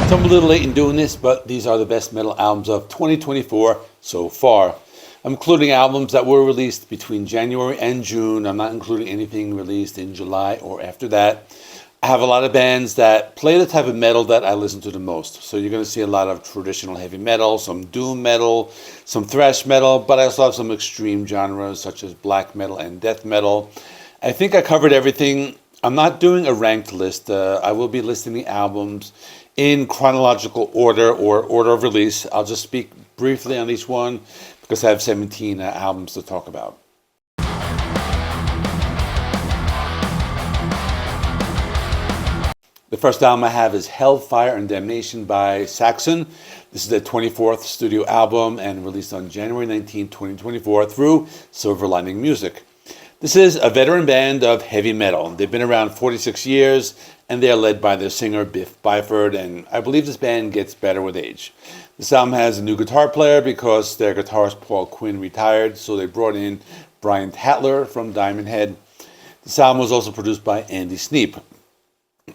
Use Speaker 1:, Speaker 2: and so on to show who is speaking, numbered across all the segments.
Speaker 1: So I'm a little late in doing this, but these are the best metal albums of 2024 so far. I'm including albums that were released between January and June. I'm not including anything released in July or after that. I have a lot of bands that play the type of metal that I listen to the most. So you're going to see a lot of traditional heavy metal, some doom metal, some thrash metal, but I also have some extreme genres such as black metal and death metal. I think I covered everything. I'm not doing a ranked list. I will be listing the albums in chronological order or order of release. I'll just speak briefly on each one because I have 17 albums to talk about. The first album I have is Hellfire and Damnation by Saxon. This is their 24th studio album and released on January 19, 2024 through Silver Lining Music. This is a veteran band of heavy metal. They've been around 46 years, and they are led by their singer, Biff Byford, and I believe this band gets better with age. This album has a new guitar player because their guitarist Paul Quinn retired, so they brought in Brian Tatler from Diamond Head. This album was also produced by Andy Sneap.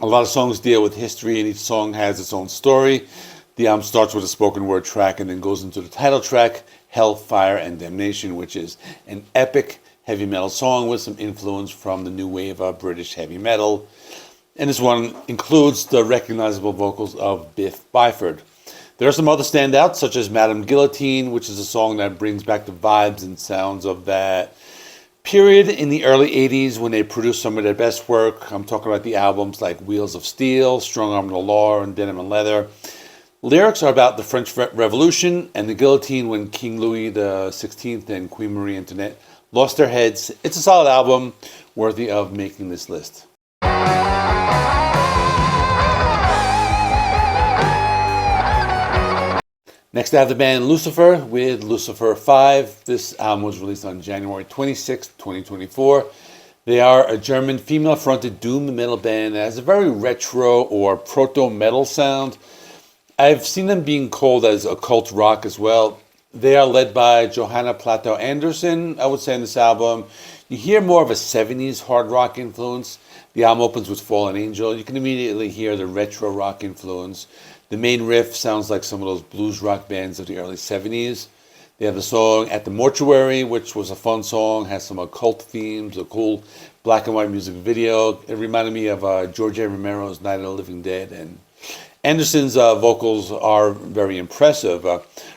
Speaker 1: A lot of songs deal with history, and each song has its own story. The album starts with a spoken word track and then goes into the title track, Hellfire and Damnation, which is an epic heavy metal song with some influence from the new wave of British heavy metal. And this one includes the recognizable vocals of Biff Byford. There are some other standouts, such as Madame Guillotine, which is a song that brings back the vibes and sounds of that period in the early 80s when they produced some of their best work. I'm talking about the albums like Wheels of Steel, Strong Arm of the Law, and Denim and Leather. Lyrics are about the French Revolution and the guillotine when King Louis XVI and Queen Marie Antoinette lost their heads. It's a solid album worthy of making this list. Next, I have the band Lucifer with Lucifer V. This album was released on January 26, 2024. They are a German female-fronted doom metal band that has a very retro or proto-metal sound. I've seen them being called as occult rock as well. They are led by Johanna Plato Anderson, I would say, in this album. You hear more of a 70s hard rock influence. The album opens with Fallen Angel. You can immediately hear the retro rock influence. The main riff sounds like some of those blues rock bands of the early 70s. They have the song At the Mortuary, which was a fun song, has some occult themes, a cool black and white music video. It reminded me of George A. Romero's Night of the Living Dead. And Anderson's vocals are very impressive.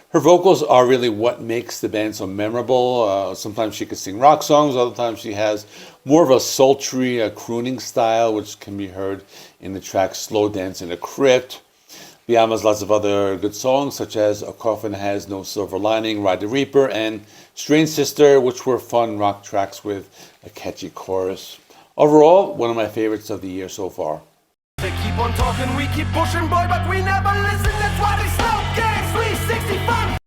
Speaker 1: Her vocals are really what makes the band so memorable. Sometimes she can sing rock songs, other times she has more of a sultry crooning style, which can be heard in the track Slow Dance in the Crypt. The album has lots of other good songs, such as A Coffin Has No Silver Lining, Ride the Reaper, and Strange Sister, which were fun rock tracks with a catchy chorus. Overall, one of my favorites of the year so far.
Speaker 2: They keep on talking, we keep pushing, boy, but we never listen. That's why we slow gangs 365.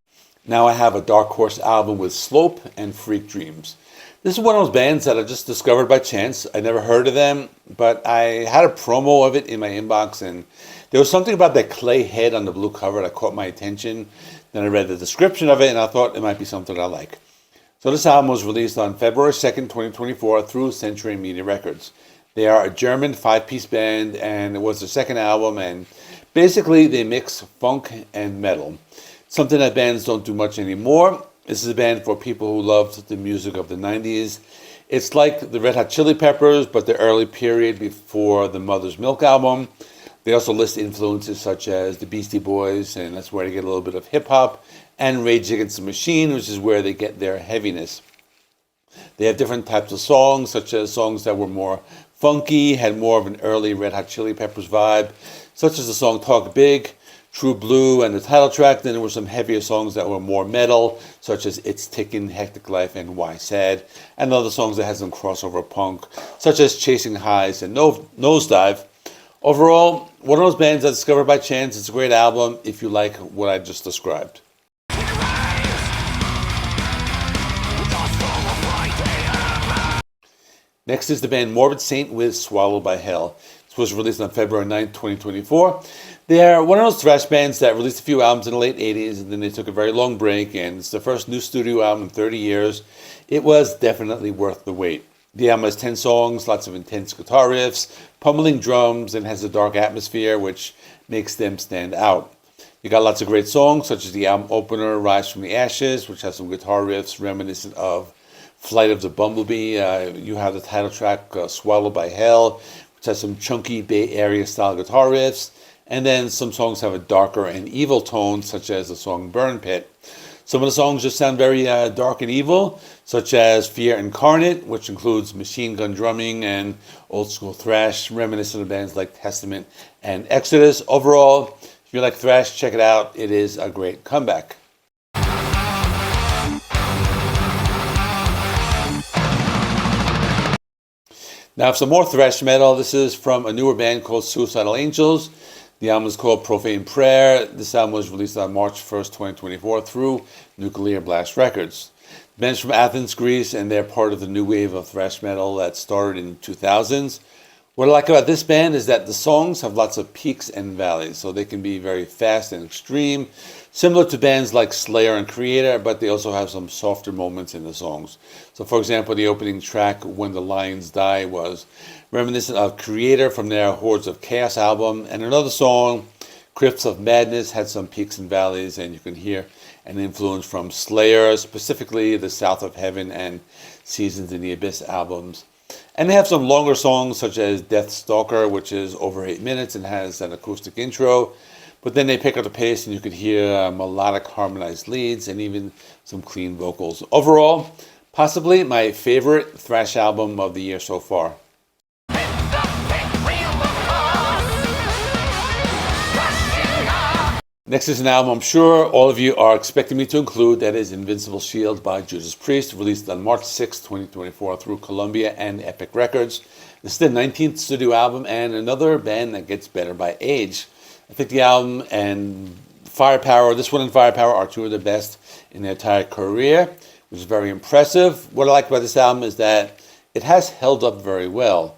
Speaker 1: Now I have a Dark Horse album with Slope and Freak Dreams. This is one of those bands that I just discovered by chance. I never heard of them, but I had a promo of it in my inbox, and there was something about that clay head on the blue cover that caught my attention. Then I read the description of it, and I thought it might be something I like. So this album was released on February 2nd, 2024 through Century Media Records. They are a German 5-piece band, and it was their second album, and basically they mix funk and metal. Something that bands don't do much anymore. This is a band for people who loved the music of the 90s. It's like the Red Hot Chili Peppers, but the early period before the Mother's Milk album. They also list influences such as the Beastie Boys, and that's where they get a little bit of hip-hop, and Rage Against the Machine, which is where they get their heaviness. They have different types of songs, such as songs that were more funky, had more of an early Red Hot Chili Peppers vibe, such as the song Talk Big, True Blue, and the title track. Then there were some heavier songs that were more metal, such as It's Ticking, Hectic Life, and Why Sad, and other songs that had some crossover punk, such as Chasing Highs and Nosedive. Overall, one of those bands I discovered by chance. It's a great album if you like what I just described. Next is the band Morbid Saint with Swallowed by Hell. This was released on February 9th, 2024. They are one of those thrash bands that released a few albums in the late 80s, and then they took a very long break, and it's the first new studio album in 30 years. It was definitely worth the wait. The album has 10 songs, lots of intense guitar riffs, pummeling drums, and has a dark atmosphere which makes them stand out. You got lots of great songs, such as the album opener, Rise from the Ashes, which has some guitar riffs reminiscent of Flight of the Bumblebee. You have the title track, Swallowed by Hell, which has some chunky Bay Area style guitar riffs. And then some songs have a darker and evil tone, such as the song Burn Pit. Some of the songs just sound very dark and evil, such as Fear Incarnate, which includes machine gun drumming and old school thrash, reminiscent of bands like Testament and Exodus. Overall, if you like thrash, check it out. It is a great comeback. Now, for some more thrash metal, this is from a newer band called Suicidal Angels. The album is called Profane Prayer. This album was released on March 1st, 2024 through Nuclear Blast Records. The band's from Athens, Greece, and they're part of the new wave of thrash metal that started in the 2000s. What I like about this band is that the songs have lots of peaks and valleys, so they can be very fast and extreme, similar to bands like Slayer and Creator, but they also have some softer moments in the songs. So for example, the opening track, When the Lions Die, was reminiscent of Creator from their Hordes of Chaos album, and another song, Crypts of Madness, had some peaks and valleys, and you can hear an influence from Slayer, specifically the South of Heaven and Seasons in the Abyss albums. And they have some longer songs such as Death Stalker, which is over 8 minutes and has an acoustic intro. But then they pick up the pace and you could hear melodic harmonized leads and even some clean vocals. Overall, possibly my favorite thrash album of the year so far. Next is an album I'm sure all of you are expecting me to include. That is Invincible Shield by Judas Priest, released on March 6, 2024 through Columbia and Epic Records. This is the 19th studio album and another band that gets better by age. I think the album and Firepower, this one and Firepower, are two of the best in their entire career, which is very impressive. What I like about this album is that it has held up very well.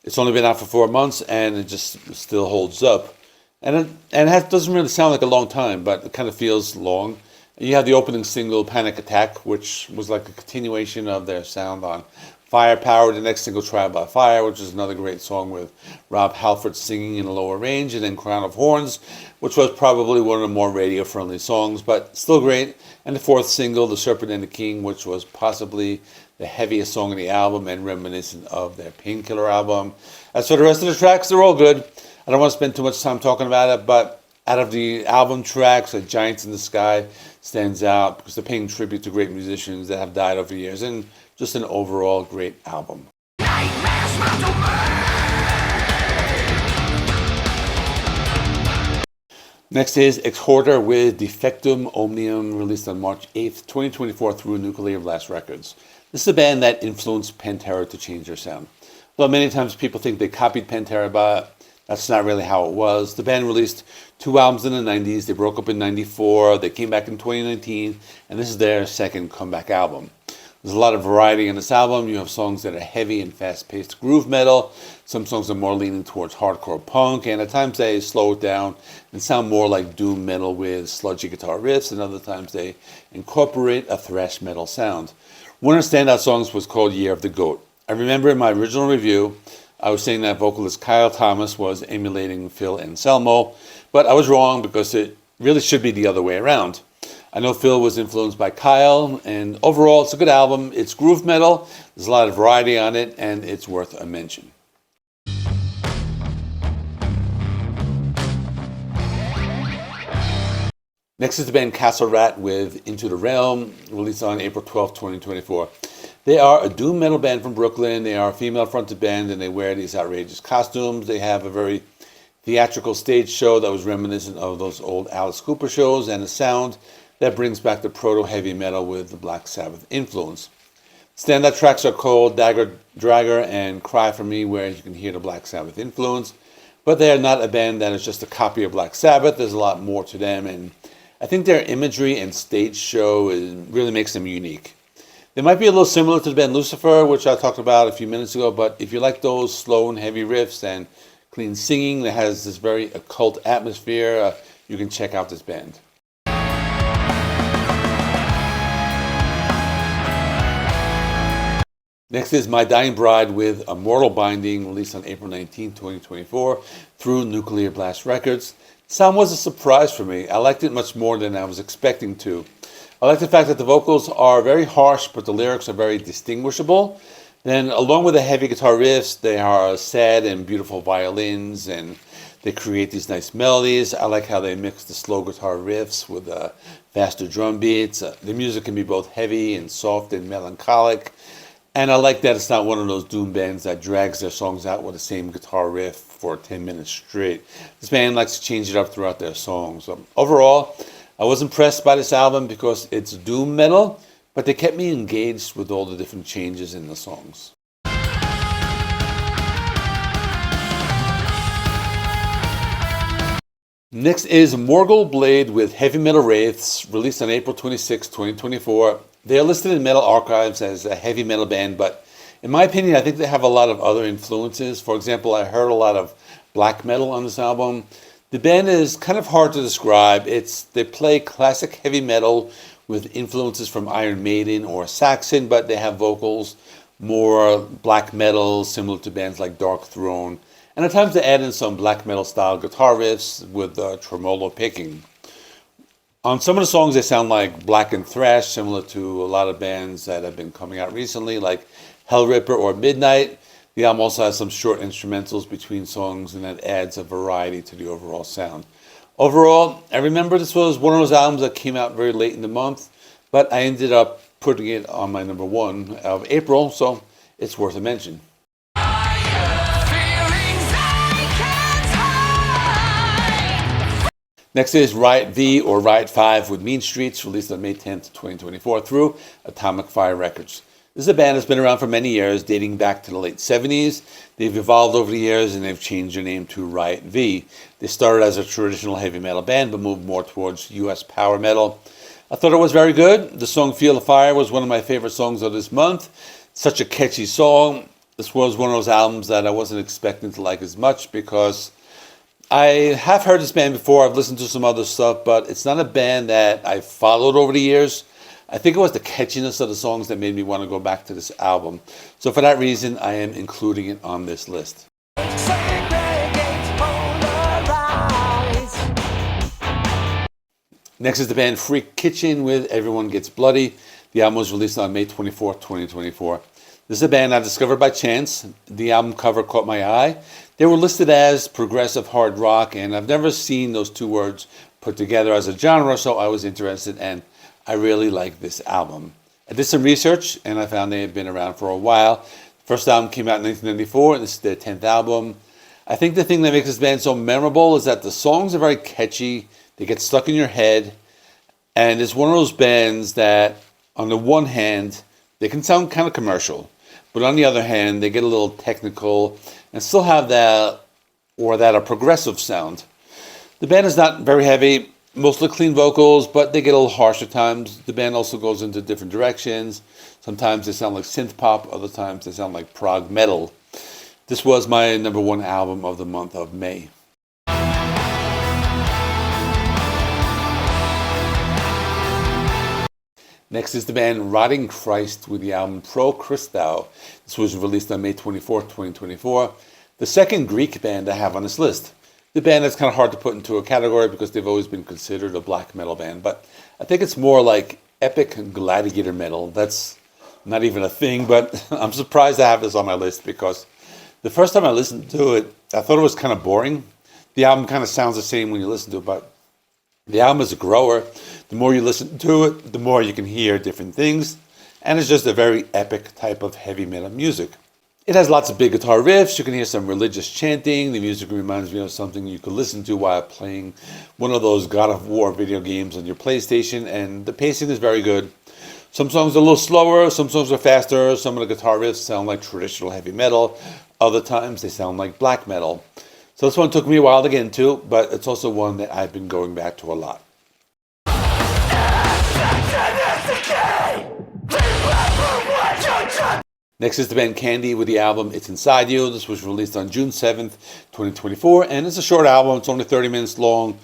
Speaker 1: It's only been out for 4 months and it just still holds up. And it doesn't really sound like a long time, but it kind of feels long. You have the opening single, Panic Attack, which was like a continuation of their sound on Firepower. The next single, Trial by Fire, which is another great song with Rob Halford singing in a lower range. And then Crown of Horns, which was probably one of the more radio-friendly songs, but still great. And the fourth single, The Serpent and the King, which was possibly the heaviest song on the album and reminiscent of their Painkiller album. As for the rest of the tracks, they're all good. I don't want to spend too much time talking about it, but out of the album tracks, Giants in the Sky stands out because they're paying tribute to great musicians that have died over the years, and just an overall great album. Next is Exhorder with Defectum, Omnium, released on March 8th, 2024 through Nuclear Blast Records. This is a band that influenced Pantera to change their sound. Well, many times people think they copied Pantera, but that's not really how it was. The band released 2 albums in the 90s. They broke up in 94. They came back in 2019. And this is their second comeback album. There's a lot of variety in this album. You have songs that are heavy and fast-paced groove metal. Some songs are more leaning towards hardcore punk. And at times they slow it down and sound more like doom metal with sludgy guitar riffs. And other times they incorporate a thrash metal sound. One of the standout songs was called Year of the Goat. I remember in my original review, I was saying that vocalist Kyle Thomas was emulating Phil Anselmo, but I was wrong because it really should be the other way around. I know Phil was influenced by Kyle, and overall it's a good album. It's groove metal, there's a lot of variety on it, and it's worth a mention. Next is the band Castle Rat with Into the Realm, released on April 12, 2024. They are a doom metal band from Brooklyn. They are a female-fronted band, and they wear these outrageous costumes. They have a very theatrical stage show that was reminiscent of those old Alice Cooper shows, and a sound that brings back the proto-heavy metal with the Black Sabbath influence. Standout tracks are called Dagger Dragger and Cry For Me, where you can hear the Black Sabbath influence. But they are not a band that is just a copy of Black Sabbath. There's a lot more to them, and I think their imagery and stage show really makes them unique. They might be a little similar to the band Lucifer, which I talked about a few minutes ago, but if you like those slow and heavy riffs and clean singing that has this very occult atmosphere, you can check out this band. Next is My Dying Bride with a Mortal Binding, released on April 19, 2024, through Nuclear Blast Records. The sound was a surprise for me. I liked it much more than I was expecting to. I like the fact that the vocals are very harsh, but the lyrics are very distinguishable. Then, along with the heavy guitar riffs, they are sad and beautiful violins, and they create these nice melodies. I like how they mix the slow guitar riffs with faster drum beats. The music can be both heavy and soft and melancholic. And I like that it's not one of those doom bands that drags their songs out with the same guitar riff for 10 minutes straight. This band likes to change it up throughout their songs. Overall, I was impressed by this album because it's doom metal, but they kept me engaged with all the different changes in the songs. Next is Morgul Blade with Heavy Metal Wraiths, released on April 26, 2024. They are listed in Metal Archives as a heavy metal band, but in my opinion, I think they have a lot of other influences. For example, I heard a lot of black metal on this album. The band is kind of hard to describe. They play classic heavy metal with influences from Iron Maiden or Saxon, but they have vocals more black metal, similar to bands like Dark Throne. And at times they add in some black metal style guitar riffs with tremolo picking. On some of the songs, they sound like black and thrash, similar to a lot of bands that have been coming out recently, like Hellripper or Midnight. The album also has some short instrumentals between songs, and that adds a variety to the overall sound. Overall, I remember this was one of those albums that came out very late in the month, but I ended up putting it on my number one of April, so it's worth a mention. Next is Riot V or Riot 5 with Mean Streets, released on May 10th, 2024 through Atomic Fire Records. This is a band that's been around for many years, dating back to the late 70s. They've evolved over the years and they've changed their name to Riot V. They started as a traditional heavy metal band but moved more towards US power metal. I thought it was very good. The song Feel the Fire was one of my favorite songs of this month. Such a catchy song. This was one of those albums that I wasn't expecting to like as much because I have heard this band before. I've listened to some other stuff, but it's not a band that I've followed over the years. I think it was the catchiness of the songs that made me want to go back to this album. So for that reason, I am including it on this list. Next is the band Freak Kitchen with Everyone Gets Bloody. The album was released on May 24th, 2024. This is a band I discovered by chance. The album cover caught my eye. They were listed as progressive hard rock, and I've never seen those two words put together as a genre, so I was interested, and I really like this album. I did some research, and I found they had been around for a while. The first album came out in 1994, and this is their 10th album. I think the thing that makes this band so memorable is that the songs are very catchy. They get stuck in your head, and it's one of those bands that, on the one hand, they can sound kind of commercial, but on the other hand, they get a little technical and still have that a progressive sound. The band is not very heavy, mostly clean vocals, but they get a little harsh at times. The band also goes into different directions. Sometimes they sound like synth pop, other times they sound like prog metal. This was my number one album of the month of May. Next is the band Rotting Christ with the album Pro Xristou. This was released on May 24th, 2024. The second Greek band I have on this list. The band is kind of hard to put into a category because they've always been considered a black metal band, but I think it's more like epic gladiator metal. That's not even a thing, but I'm surprised I have this on my list because the first time I listened to it, I thought it was kind of boring. The album kind of sounds the same when you listen to it, but the album is a grower. The more you listen to it, the more you can hear different things. And it's just a very epic type of heavy metal music. It has lots of big guitar riffs. You can hear some religious chanting. The music reminds me of something you could listen to while playing one of those God of War video games on your PlayStation. And the pacing is very good. Some songs are a little slower. Some songs are faster. Some of the guitar riffs sound like traditional heavy metal. Other times they sound like black metal. So this one took me a while to get into, but it's also one that I've been going back to a lot. Next is the band Candy with the album It's Inside You. This was released on June 7th, 2024, and it's a short album. It's only 30 minutes long,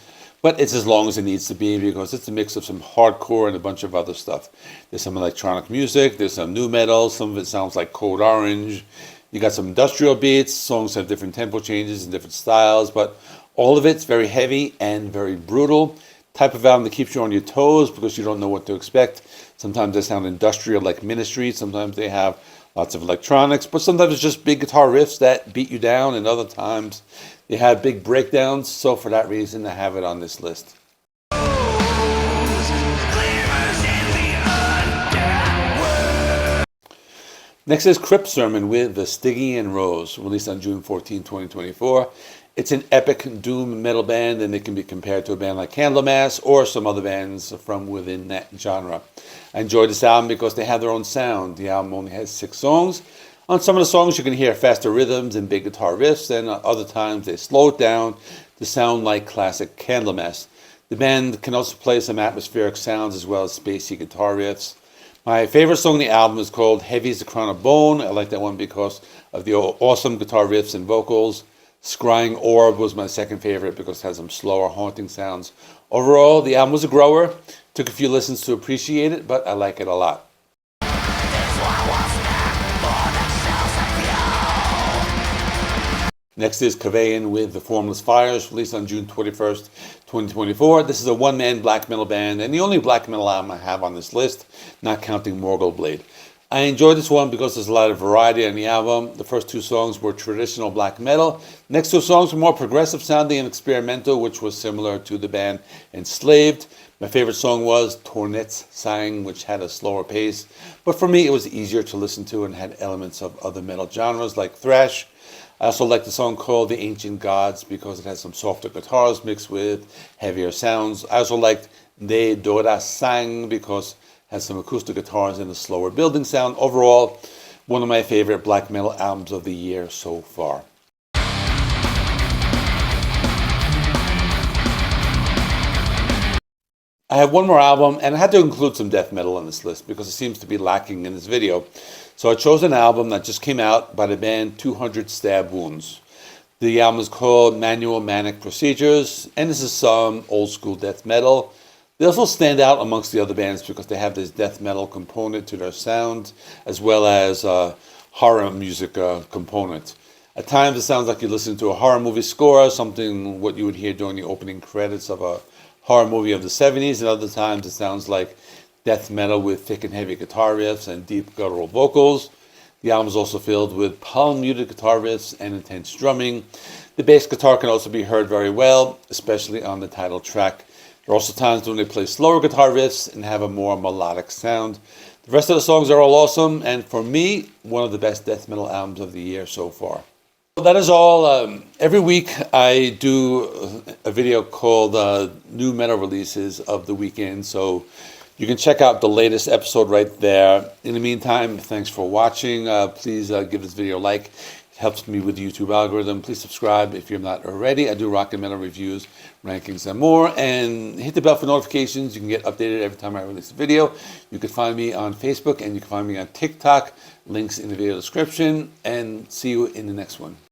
Speaker 1: but it's as long as it needs to be because it's a mix of some hardcore and a bunch of other stuff. There's some electronic music, there's some new metal, some of it sounds like Code Orange. You got some industrial beats, songs have different tempo changes and different styles, but all of it's very heavy and very brutal. Type of album that keeps you on your toes because you don't know what to expect. Sometimes they sound industrial like Ministry, sometimes they have lots of electronics, but sometimes it's just big guitar riffs that beat you down, and other times they have big breakdowns, so for that reason I have it on this list. Next is Crypt Sermon with the Stygian Rose, released on June 14, 2024. It's an epic doom metal band, and it can be compared to a band like Candlemass or some other bands from within that genre. I enjoyed this album because they have their own sound. The album only has 6 songs. On some of the songs you can hear faster rhythms and big guitar riffs, and other times they slow it down to sound like classic Candlemass. The band can also play some atmospheric sounds as well as spacey guitar riffs. My favorite song on the album is called Heavy's the Crown of Bone. I like that one because of the awesome guitar riffs and vocals. Scrying Orb was my second favorite because it has some slower, haunting sounds. Overall, the album was a grower. Took a few listens to appreciate it, but I like it a lot. Next is Kvaen with the Formless Fires, released on June 21st, 2024. This is a one-man black metal band, and the only black metal album I have on this list, not counting Morgul Blade. I enjoyed this one because there's a lot of variety on the album. The first 2 songs were traditional black metal. Next 2 songs were more progressive sounding and experimental, which was similar to the band Enslaved. My favorite song was Tornets Sang, which had a slower pace. But for me, it was easier to listen to and had elements of other metal genres like thrash. I also like the song called The Ancient Gods because it has some softer guitars mixed with heavier sounds. I also liked De Dora Sang because it has some acoustic guitars and a slower building sound. Overall, one of my favorite black metal albums of the year so far. I have one more album, and I had to include some death metal on this list because it seems to be lacking in this video. So I chose an album that just came out by the band 200 Stab Wounds. The album is called Manual Manic Procedures, and this is some old school death metal. They also stand out amongst the other bands because they have this death metal component to their sound, as well as a horror music component. At times it sounds like you're listening to a horror movie score, something what you would hear during the opening credits of a horror movie of the 70s, and other times it sounds like death metal with thick and heavy guitar riffs and deep guttural vocals. The album is also filled with palm-muted guitar riffs and intense drumming. The bass guitar can also be heard very well, especially on the title track. There are also times when they play slower guitar riffs and have a more melodic sound. The rest of the songs are all awesome, and for me, one of the best death metal albums of the year so far. Well, that is all. Every week I do a video called New Metal Releases of the Weekend, so you can check out the latest episode right there. In the meantime, thanks for watching. Please give this video a like. It helps me with the YouTube algorithm. Please subscribe if you're not already. I do rock and metal reviews, rankings, and more. And hit the bell for notifications. You can get updated every time I release a video. You can find me on Facebook, and you can find me on TikTok. Links in the video description. And see you in the next one.